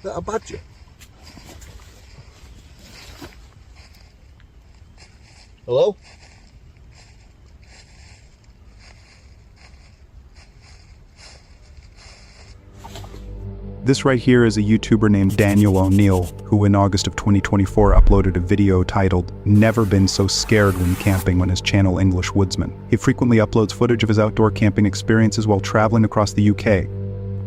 that a badger? Hello? This right here is a YouTuber named Daniel O'Neill, who in August of 2024 uploaded a video titled "Never Been So Scared When Camping" on his channel English Woodsman. He frequently uploads footage of his outdoor camping experiences while traveling across the UK.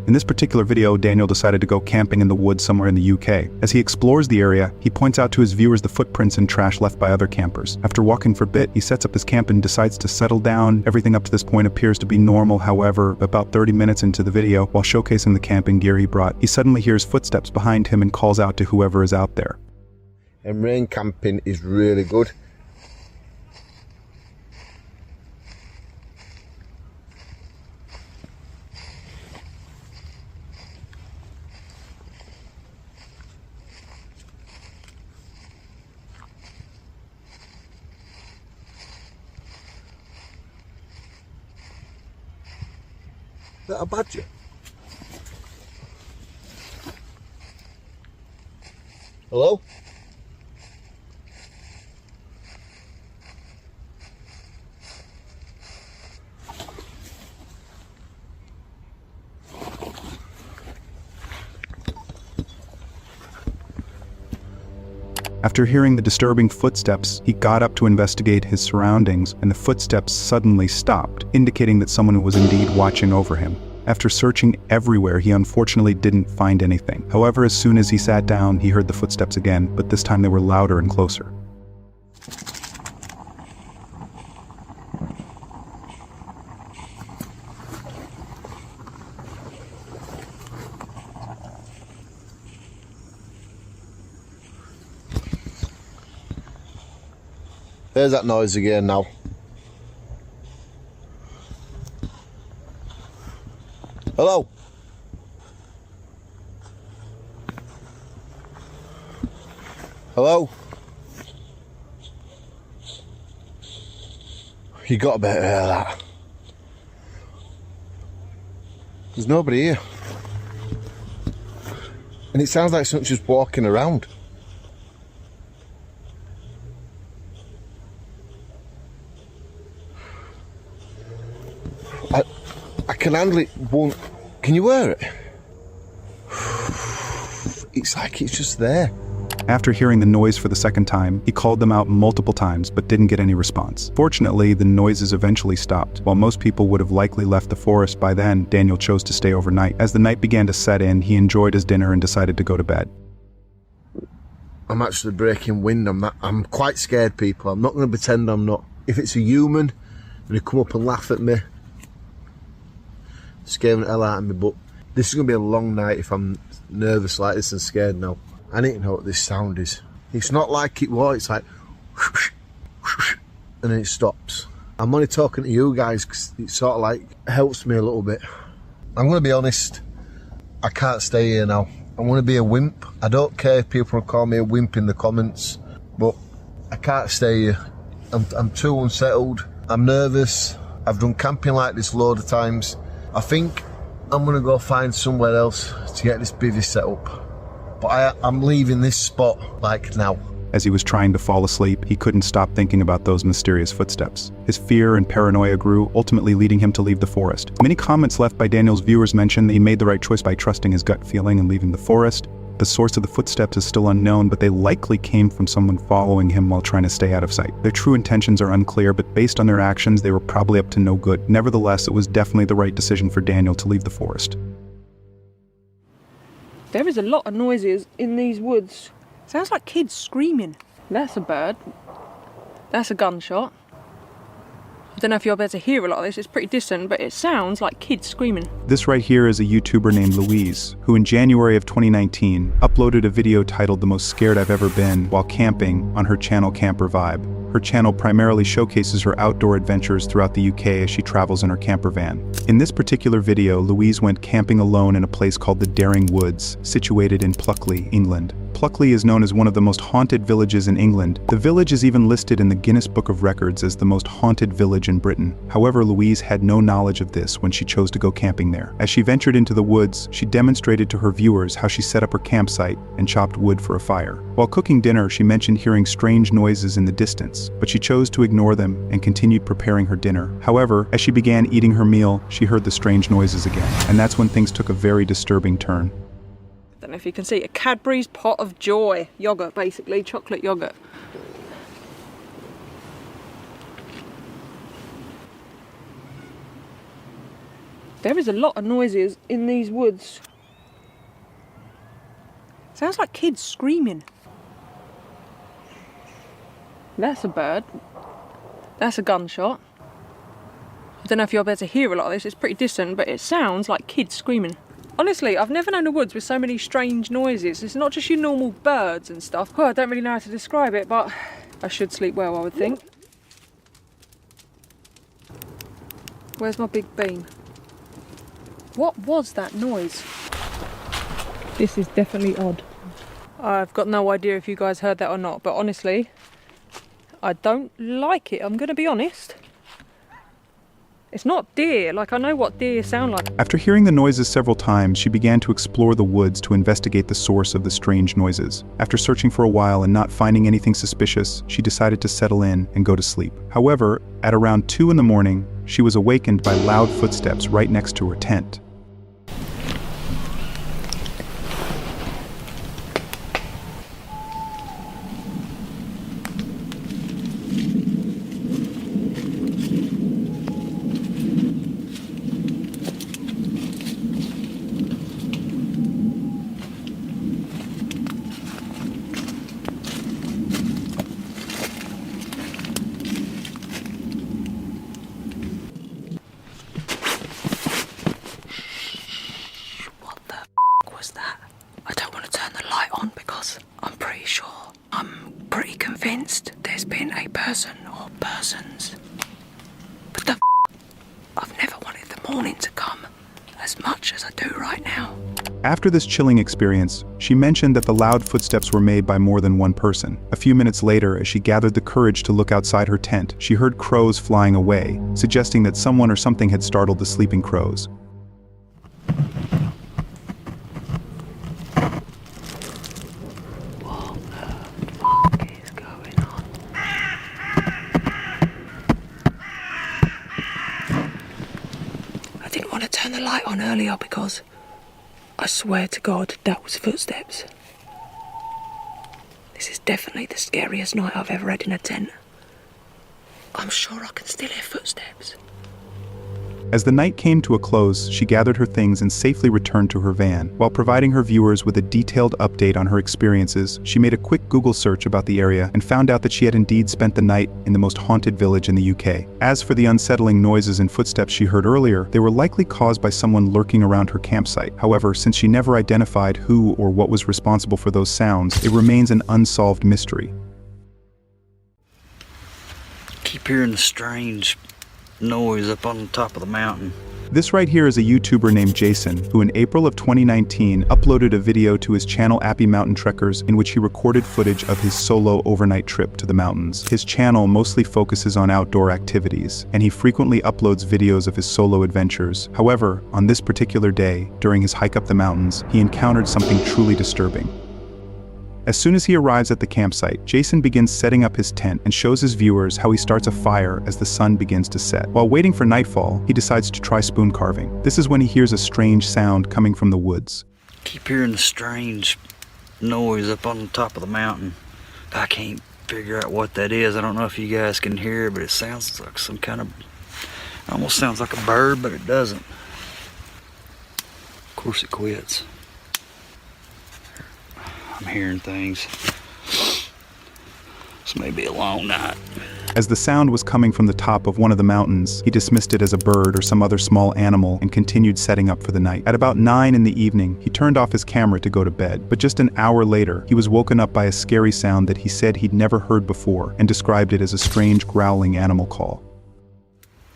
In this particular video, Daniel decided to go camping in the woods somewhere in the UK. As he explores the area, he points out to his viewers the footprints and trash left by other campers. After walking for a bit, he sets up his camp and decides to settle down. Everything up to this point appears to be normal. However, about 30 minutes into the video, while showcasing the camping gear he brought, he suddenly hears footsteps behind him and calls out to whoever is out there. And rain camping is really good. Is that a badger? Hello? After hearing the disturbing footsteps, he got up to investigate his surroundings, and the footsteps suddenly stopped, indicating that someone was indeed watching over him. After searching everywhere, he unfortunately didn't find anything. However, as soon as he sat down, he heard the footsteps again, but this time they were louder and closer. There's that noise again now. Hello? Hello? You got to better hear that. There's nobody here. And it sounds like someone's just walking around. I can handle it. Can you wear it? It's like it's just there. After hearing the noise for the second time, he called them out multiple times but didn't get any response. Fortunately, the noises eventually stopped. While most people would have likely left the forest by then, Daniel chose to stay overnight. As the night began to set in, he enjoyed his dinner and decided to go to bed. I'm actually breaking wind. I'm quite scared, people. I'm not going to pretend I'm not. If it's a human, they come up and laugh at me, scaring the hell out of me, but this is going to be a long night if I'm nervous like this and scared now. I need to know what this sound is. It's not like it was, it's like and then it stops. I'm only talking to you guys because it sort of like helps me a little bit. I'm going to be honest, I can't stay here now. I'm going to be a wimp. I don't care if people call me a wimp in the comments, but I can't stay here. I'm too unsettled. I'm nervous. I've done camping like this a load of times. I think I'm going to go find somewhere else to get this bivvy set up. But I'm leaving this spot, like, now. As he was trying to fall asleep, he couldn't stop thinking about those mysterious footsteps. His fear and paranoia grew, ultimately leading him to leave the forest. Many comments left by Daniel's viewers mention that he made the right choice by trusting his gut feeling and leaving the forest. The source of the footsteps is still unknown, but they likely came from someone following him while trying to stay out of sight. Their true intentions are unclear, but based on their actions, they were probably up to no good. Nevertheless, it was definitely the right decision for Daniel to leave the forest. There is a lot of noises in these woods. Sounds like kids screaming. That's a bird. That's a gunshot. I don't know if you'll be able to hear a lot of this, it's pretty distant, but it sounds like kids screaming. This right here is a YouTuber named Louise, who in January of 2019 uploaded a video titled "The Most Scared I've Ever Been" while camping on her channel Camper Vibe. Her channel primarily showcases her outdoor adventures throughout the UK as she travels in her camper van. In this particular video, Louise went camping alone in a place called the Daring Woods, situated in Pluckley, England. Pluckley is known as one of the most haunted villages in England. The village is even listed in the Guinness Book of Records as the most haunted village in Britain. However, Louise had no knowledge of this when she chose to go camping there. As she ventured into the woods, she demonstrated to her viewers how she set up her campsite and chopped wood for a fire. While cooking dinner, she mentioned hearing strange noises in the distance, but she chose to ignore them and continued preparing her dinner. However, as she began eating her meal, she heard the strange noises again, and that's when things took a very disturbing turn. I don't know if you can see a Cadbury's Pot of Joy yogurt, basically chocolate yogurt. There is a lot of noises in these woods. Sounds like kids screaming. That's a bird. That's a gunshot. I don't know if you'll be able to hear a lot of this, it's pretty distant, but it sounds like kids screaming. Honestly, I've never known a woods with so many strange noises. It's not just your normal birds and stuff. Well, I don't really know how to describe it, but I should sleep well, I would think. Where's my big beam? What was that noise? This is definitely odd. I've got no idea if you guys heard that or not, but honestly, I don't like it, I'm gonna be honest. It's not deer, like I know what deer sound like. After hearing the noises several times, she began to explore the woods to investigate the source of the strange noises. After searching for a while and not finding anything suspicious, she decided to settle in and go to sleep. However, at around 2 in the morning, she was awakened by loud footsteps right next to her tent. There's been a person or persons. But I've never wanted the morning to come as much as I do right now. After this chilling experience, she mentioned that the loud footsteps were made by more than one person. A few minutes later, as she gathered the courage to look outside her tent, she heard crows flying away, suggesting that someone or something had startled the sleeping crows. The light on earlier because I swear to God that was footsteps. This is definitely the scariest night I've ever had in a tent. I'm sure I can still hear footsteps. As the night came to a close, she gathered her things and safely returned to her van. While providing her viewers with a detailed update on her experiences, she made a quick Google search about the area and found out that she had indeed spent the night in the most haunted village in the UK. As for the unsettling noises and footsteps she heard earlier, they were likely caused by someone lurking around her campsite. However, since she never identified who or what was responsible for those sounds, it remains an unsolved mystery. Keep hearing the strange noise up on the top of the mountain. This right here is a YouTuber named Jason, who in April of 2019 uploaded a video to his channel Appy Mountain Trekkers in which he recorded footage of his solo overnight trip to the mountains. His channel mostly focuses on outdoor activities, and he frequently uploads videos of his solo adventures. However, on this particular day, during his hike up the mountains, he encountered something truly disturbing. As soon as he arrives at the campsite, Jason begins setting up his tent and shows his viewers how he starts a fire as the sun begins to set. While waiting for nightfall, he decides to try spoon carving. This is when he hears a strange sound coming from the woods. Keep hearing the strange noise up on the top of the mountain. I can't figure out what that is. I don't know if you guys can hear it, but it sounds like some kind of, almost sounds like a bird, but it doesn't. Of course it quits. I'm hearing things. This may be a long night. As the sound was coming from the top of one of the mountains, he dismissed it as a bird or some other small animal and continued setting up for the night. At about 9 in the evening, he turned off his camera to go to bed, but just an hour later, he was woken up by a scary sound that he said he'd never heard before and described it as a strange growling animal call.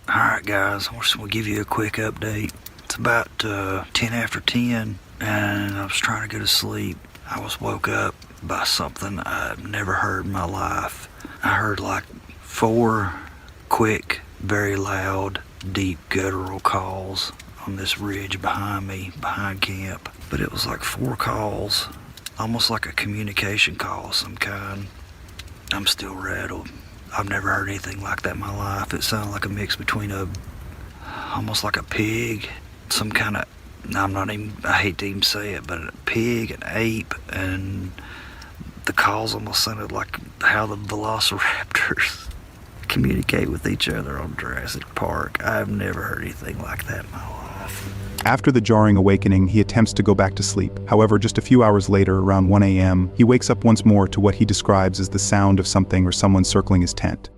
Alright guys, we'll give you a quick update. It's about 10 after 10 and I was trying to go to sleep. I was woke up by something I've never heard in my life. I heard like 4 quick, very loud, deep guttural calls on this ridge behind me, behind camp. But it was like 4 calls, almost like a communication call of some kind. I'm still rattled. I've never heard anything like that in my life. It sounded like a mix between almost like a pig, some kind of, I hate to even say it, but a pig, an ape, and the calls almost sounded like how the velociraptors communicate with each other on Jurassic Park. I've never heard anything like that in my life. After the jarring awakening, he attempts to go back to sleep. However, just a few hours later, around 1 a.m., he wakes up once more to what he describes as the sound of something or someone circling his tent.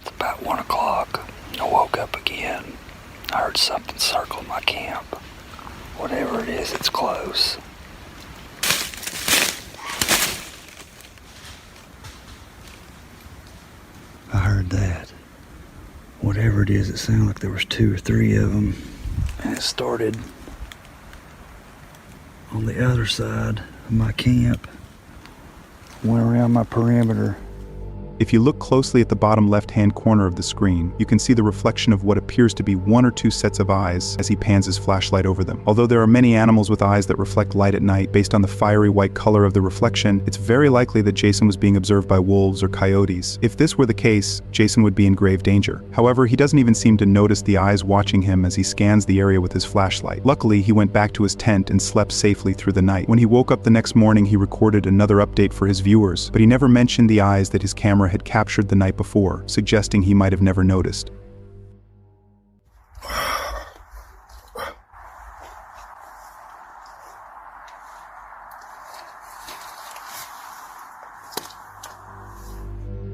It's about 1 o'clock. I woke up again. I heard something circling my camp. Whatever it is, it's close. I heard that. Whatever it is, it sounded like there was 2 or 3 of them. And it started on the other side of my camp. Went around my perimeter. If you look closely at the bottom left-hand corner of the screen, you can see the reflection of what appears to be 1 or 2 sets of eyes as he pans his flashlight over them. Although there are many animals with eyes that reflect light at night, based on the fiery white color of the reflection, it's very likely that Jason was being observed by wolves or coyotes. If this were the case, Jason would be in grave danger. However, he doesn't even seem to notice the eyes watching him as he scans the area with his flashlight. Luckily, he went back to his tent and slept safely through the night. When he woke up the next morning, he recorded another update for his viewers, but he never mentioned the eyes that his camera had captured the night before, suggesting he might have never noticed.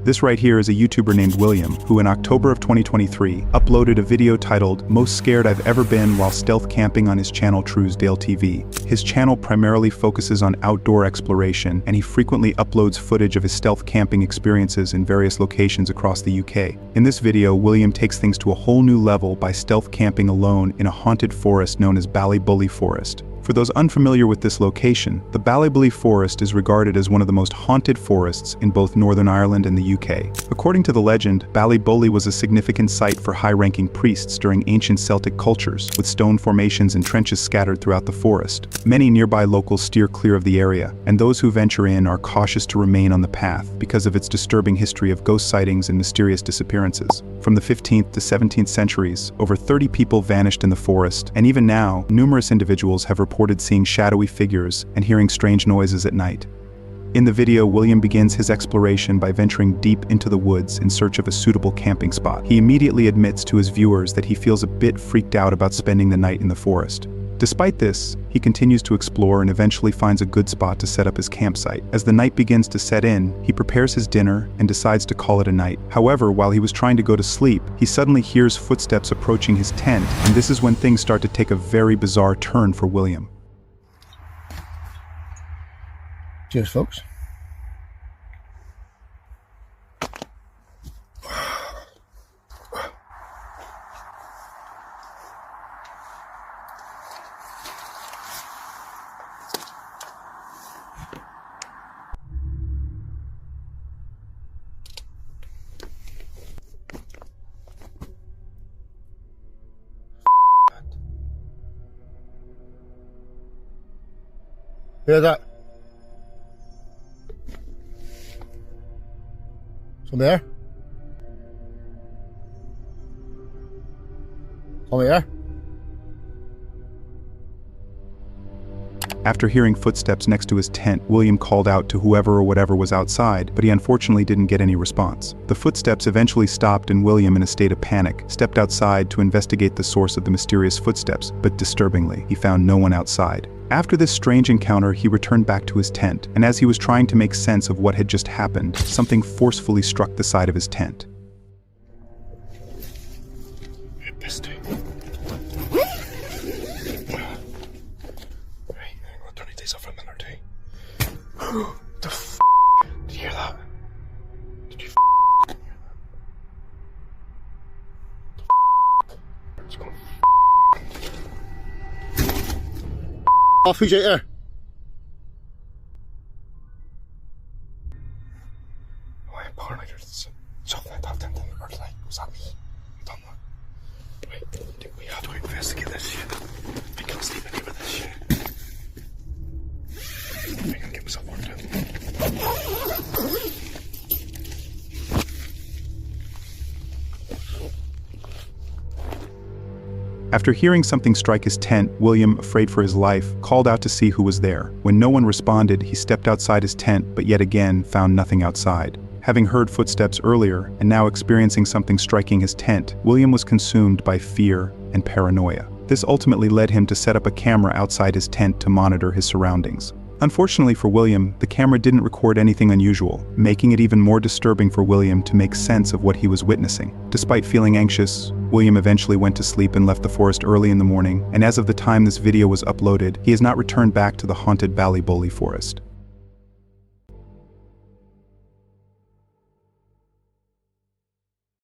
This right here is a YouTuber named William, who in October of 2023 uploaded a video titled "Most Scared I've Ever Been While Stealth Camping" on his channel Truesdale TV. His channel primarily focuses on outdoor exploration, and he frequently uploads footage of his stealth camping experiences in various locations across the UK. In this video, William takes things to a whole new level by stealth camping alone in a haunted forest known as Ballybully Forest. For those unfamiliar with this location, the Ballybully Forest is regarded as one of the most haunted forests in both Northern Ireland and the UK. According to the legend, Ballybully was a significant site for high-ranking priests during ancient Celtic cultures, with stone formations and trenches scattered throughout the forest. Many nearby locals steer clear of the area, and those who venture in are cautious to remain on the path because of its disturbing history of ghost sightings and mysterious disappearances. From the 15th to 17th centuries, over 30 people vanished in the forest, and even now, numerous individuals have reported seeing shadowy figures and hearing strange noises at night. In the video, William begins his exploration by venturing deep into the woods in search of a suitable camping spot. He immediately admits to his viewers that he feels a bit freaked out about spending the night in the forest. Despite this, he continues to explore and eventually finds a good spot to set up his campsite. As the night begins to set in, he prepares his dinner and decides to call it a night. However, while he was trying to go to sleep, he suddenly hears footsteps approaching his tent, and this is when things start to take a very bizarre turn for William. Cheers, folks. Hear that? Something there? Something there? After hearing footsteps next to his tent, William called out to whoever or whatever was outside, but he unfortunately didn't get any response. The footsteps eventually stopped, and William, in a state of panic, stepped outside to investigate the source of the mysterious footsteps, but disturbingly, he found no one outside. After this strange encounter, he returned back to his tent, and as he was trying to make sense of what had just happened, something forcefully struck the side of his tent. The f***? Did you hear that? Did you f***? It's gonna f***. Off, who's out there? Something. Wait, dude, we have to investigate this shit. I can't sleep in here with this shit. I gotta get myself worked out. After hearing something strike his tent, William, afraid for his life, called out to see who was there. When no one responded, he stepped outside his tent, but yet again found nothing outside. Having heard footsteps earlier, and now experiencing something striking his tent, William was consumed by fear and paranoia. This ultimately led him to set up a camera outside his tent to monitor his surroundings. Unfortunately for William, the camera didn't record anything unusual, making it even more disturbing for William to make sense of what he was witnessing. Despite feeling anxious, William eventually went to sleep and left the forest early in the morning, and as of the time this video was uploaded, he has not returned back to the haunted Ballyboley forest.